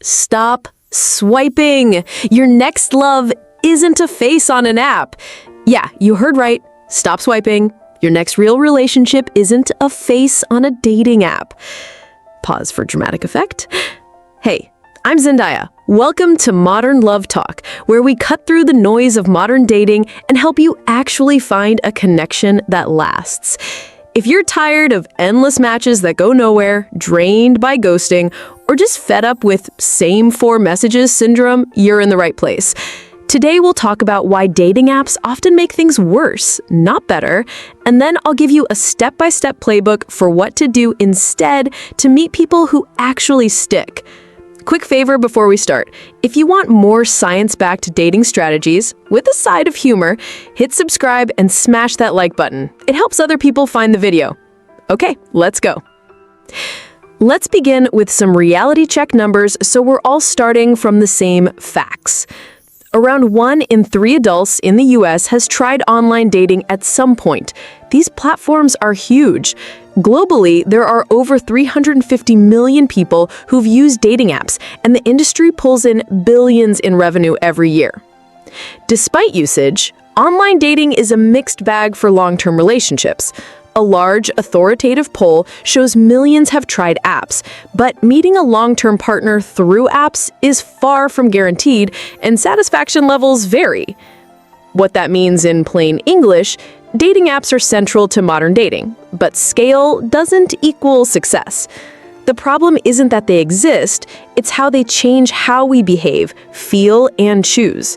Stop swiping. Your next love isn't a face on an app. Yeah, you heard right. Stop swiping. Your next real relationship isn't a face on a dating app. Pause for dramatic effect. Hey, I'm Zendaya. Welcome to Modern Love Talk, where we cut through the noise of modern dating and help you actually find a connection that lasts. If you're tired of endless matches that go nowhere, drained by ghosting, or just fed up with same four messages syndrome, you're in the right place. Today we'll talk about why dating apps often make things worse, not better, and then I'll give you a step-by-step playbook for what to do instead to meet people who actually stick. Quick favor before we start. If you want more science-backed dating strategies with a side of humor, hit subscribe and smash that like button. It helps other people find the video. Okay, let's go. Let's begin with some reality check numbers so we're all starting from the same facts. Around 1 in 3 adults in the US has tried online dating at some point. These platforms are huge. Globally, there are over 350 million people who've used dating apps, and the industry pulls in billions in revenue every year. Despite usage, online dating is a mixed bag for long-term relationships. A large, authoritative poll shows millions have tried apps, but meeting a long-term partner through apps is far from guaranteed, and satisfaction levels vary. What that means in plain English, dating apps are central to modern dating, but scale doesn't equal success. The problem isn't that they exist, it's how they change how we behave, feel, and choose.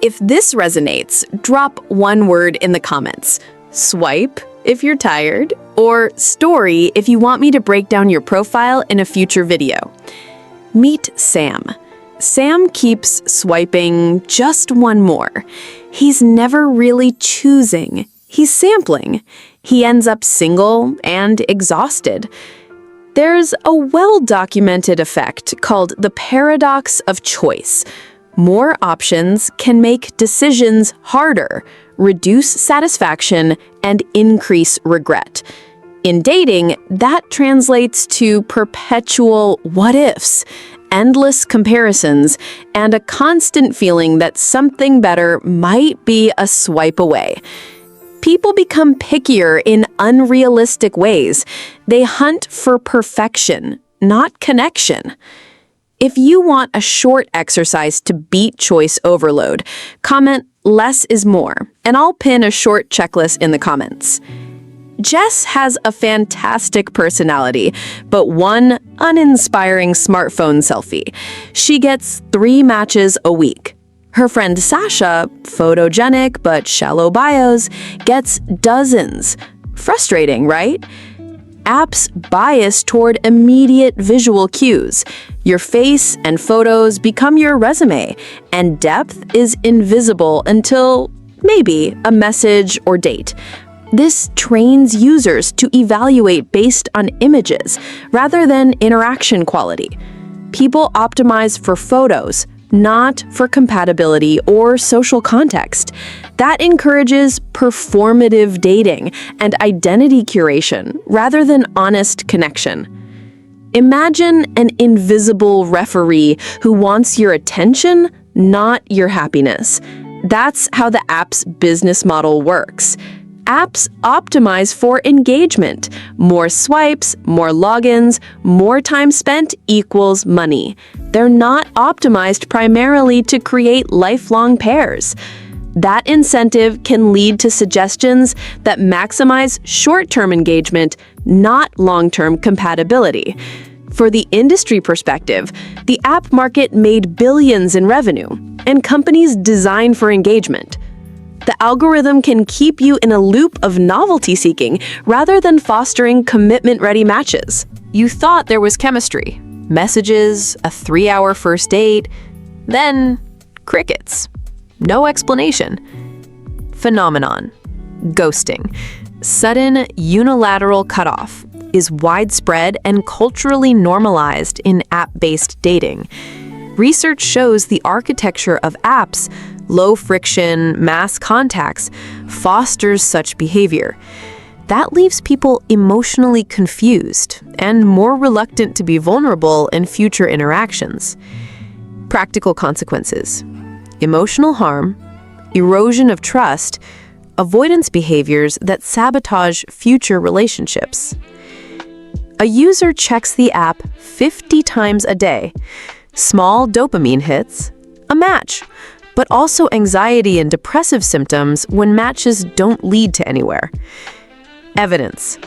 If this resonates, drop one word in the comments. Swipe if you're tired, or story if you want me to break down your profile in a future video. Meet Sam. Sam keeps swiping just one more. He's never really choosing. He's sampling. He ends up single and exhausted. There's a well-documented effect called the paradox of choice. More options can make decisions harder, reduce satisfaction, and increase regret. In dating, that translates to perpetual what-ifs, endless comparisons, and a constant feeling that something better might be a swipe away. People become pickier in unrealistic ways. They hunt for perfection, not connection. If you want a short exercise to beat choice overload, comment "less is more," and I'll pin a short checklist in the comments. Jess has a fantastic personality, but one uninspiring smartphone selfie. She gets 3 matches a week. Her friend Sasha, photogenic but shallow bios, gets dozens. Frustrating, right? Apps bias toward immediate visual cues. Your face and photos become your resume, and depth is invisible until, maybe, a message or date. This trains users to evaluate based on images rather than interaction quality. People optimize for photos, not for compatibility or social context. That encourages performative dating and identity curation rather than honest connection. Imagine an invisible referee who wants your attention, not your happiness. That's how the app's business model works. Apps optimize for engagement. More swipes, more logins, more time spent equals money. They're not optimized primarily to create lifelong pairs. That incentive can lead to suggestions that maximize short-term engagement, not long-term compatibility. For the industry perspective, the app market made billions in revenue, and companies design for engagement. The algorithm can keep you in a loop of novelty seeking rather than fostering commitment-ready matches. You thought there was chemistry, messages, a 3-hour first date, then crickets. No explanation. Phenomenon. Ghosting. Sudden unilateral cutoff is widespread and culturally normalized in app-based dating. Research shows the architecture of apps, low friction, mass contacts, fosters such behavior. That leaves people emotionally confused and more reluctant to be vulnerable in future interactions. Practical consequences: emotional harm, erosion of trust, avoidance behaviors that sabotage future relationships. A user checks the app 50 times a day. Small dopamine hits, a match, but also anxiety and depressive symptoms when matches don't lead to anywhere. Evidence: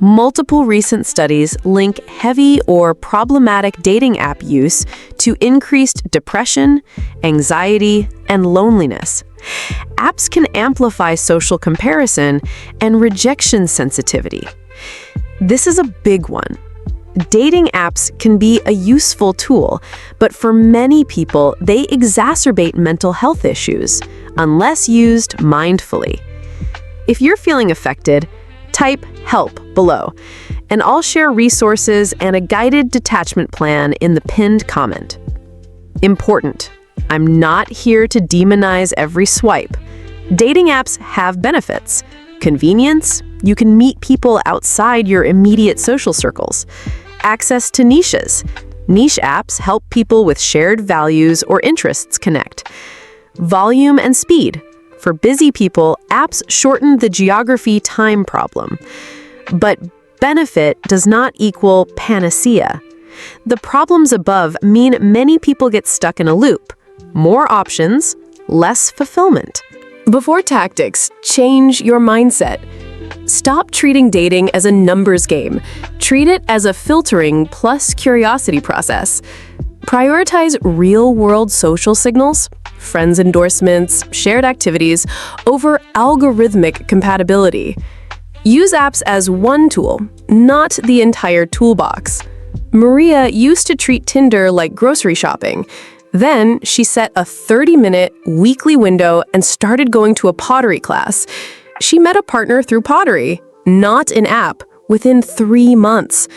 multiple recent studies link heavy or problematic dating app use to increased depression, anxiety, and loneliness. Apps can amplify social comparison and rejection sensitivity. This is a big one. Dating apps can be a useful tool, but for many people, they exacerbate mental health issues unless used mindfully. If you're feeling affected, type "help" below, and I'll share resources and a guided detachment plan in the pinned comment. Important: I'm not here to demonize every swipe. Dating apps have benefits. Convenience: you can meet people outside your immediate social circles. Access to niches: niche apps help people with shared values or interests connect. Volume and speed: for busy people, apps shorten the geography-time problem. But benefit does not equal panacea. The problems above mean many people get stuck in a loop. More options, less fulfillment. Before tactics, change your mindset. Stop treating dating as a numbers game. Treat it as a filtering plus curiosity process. Prioritize real-world social signals, friends' endorsements, shared activities, over algorithmic compatibility. Use apps as one tool, not the entire toolbox. Maria used to treat Tinder like grocery shopping. Then she set a 30-minute weekly window and started going to a pottery class. She met a partner through pottery, not an app, within 3 months.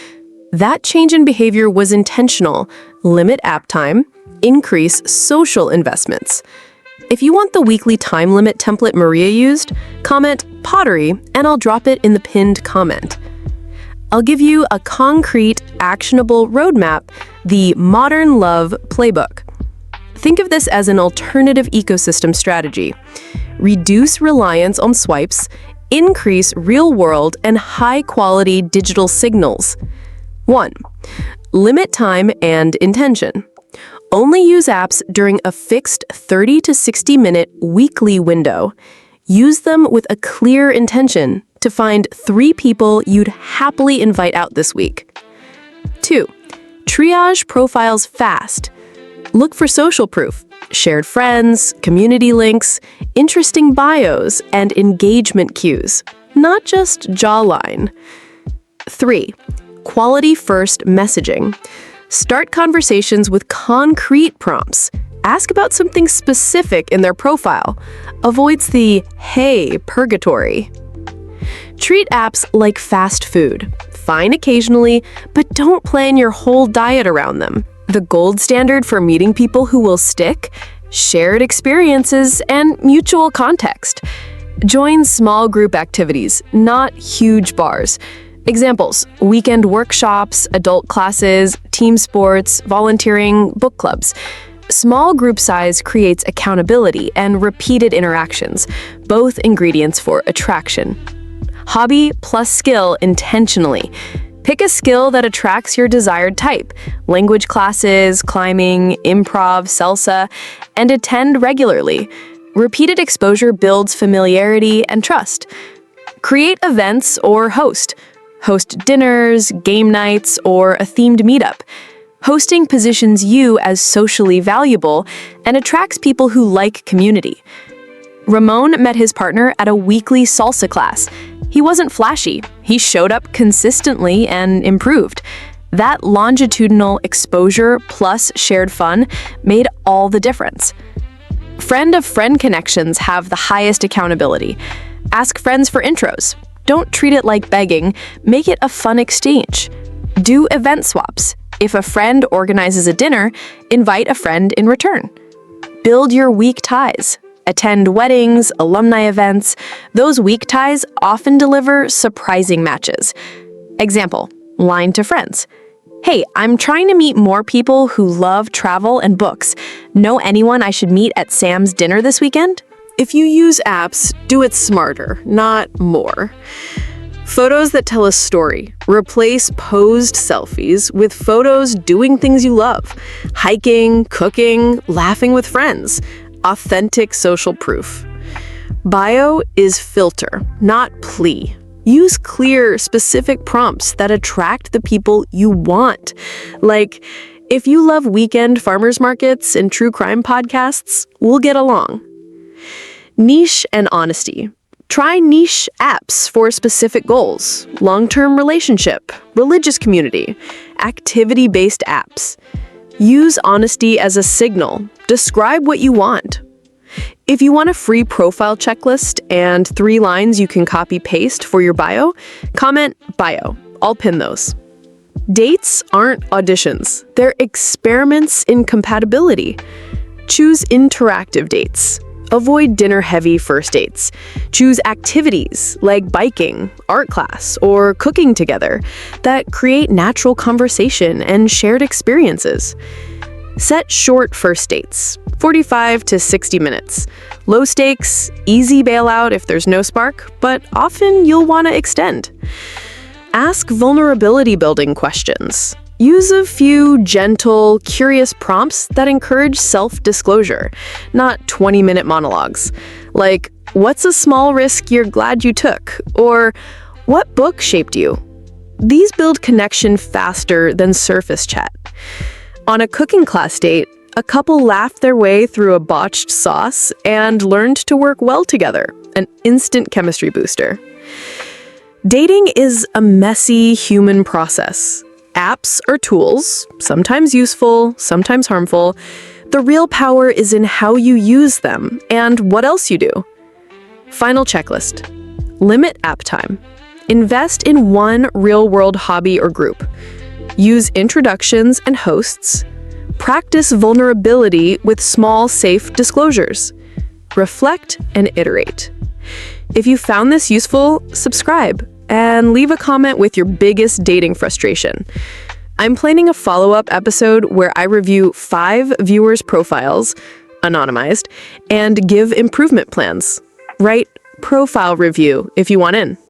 That change in behavior was intentional. Limit app time, increase social investments. If you want the weekly time limit template Maria used, comment "pottery" and I'll drop it in the pinned comment. I'll give you a concrete, actionable roadmap, the Modern Love Playbook. Think of this as an alternative ecosystem strategy. Reduce reliance on swipes, increase real-world and high-quality digital signals. 1. Limit time and intention. Only use apps during a fixed 30 to 60-minute weekly window. Use them with a clear intention to find 3 people you'd happily invite out this week. 2. Triage profiles fast. Look for social proof, shared friends, community links, interesting bios, and engagement cues, not just jawline. 3. Quality first messaging. Start conversations with concrete prompts. Ask about something specific in their profile. Avoids the "hey, purgatory." Treat apps like fast food. Fine occasionally, but don't plan your whole diet around them. The gold standard for meeting people who will stick: shared experiences and mutual context. Join small group activities, not huge bars. Examples: weekend workshops, adult classes, team sports, volunteering, book clubs. Small group size creates accountability and repeated interactions, both ingredients for attraction. Hobby plus skill intentionally. Pick a skill that attracts your desired type: language classes, climbing, improv, salsa, and attend regularly. Repeated exposure builds familiarity and trust. Create events or host. Host dinners, game nights, or a themed meetup. Hosting positions you as socially valuable and attracts people who like community. Ramon met his partner at a weekly salsa class. He wasn't flashy. He showed up consistently and improved. That longitudinal exposure plus shared fun made all the difference. Friend-of-friend connections have the highest accountability. Ask friends for intros. Don't treat it like begging. Make it a fun exchange. Do event swaps. If a friend organizes a dinner, invite a friend in return. Build your weak ties. attend weddings, alumni events. Those weak ties often deliver surprising matches. Example, line to friends. Hey, I'm trying to meet more people who love travel and books. Know anyone I should meet at Sam's dinner this weekend? If you use apps, do it smarter, not more. Photos that tell a story. Replace posed selfies with photos doing things you love. Hiking, cooking, laughing with friends. Authentic social proof. Bio is filter, not plea. Use clear, specific prompts that attract the people you want. Like, if you love weekend farmers markets and true crime podcasts, we'll get along. Niche and honesty. Try niche apps for specific goals. Long-term relationship, religious community, activity-based apps. Use honesty as a signal. Describe what you want. If you want a free profile checklist and 3 lines you can copy-paste for your bio, comment bio. I'll pin those. Dates aren't auditions. They're experiments in compatibility. Choose interactive dates. Avoid dinner-heavy first dates. Choose activities like biking, art class, or cooking together that create natural conversation and shared experiences. Set short first dates, 45 to 60 minutes. Low stakes, easy bailout if there's no spark, but often you'll want to extend. Ask vulnerability-building questions. Use a few gentle, curious prompts that encourage self-disclosure, not 20-minute monologues. Like, what's a small risk you're glad you took? Or, what book shaped you? These build connection faster than surface chat. On a cooking class date, a couple laughed their way through a botched sauce and learned to work well together, an instant chemistry booster. Dating is a messy human process. Apps are tools, sometimes useful, sometimes harmful. The real power is in how you use them and what else you do. Final checklist. Limit app time. Invest in one real-world hobby or group. Use introductions and hosts. Practice vulnerability with small, safe disclosures. Reflect and iterate. If you found this useful, subscribe and leave a comment with your biggest dating frustration. I'm planning a follow-up episode where I review 5 viewers' profiles, anonymized, and give improvement plans. Write profile review if you want in.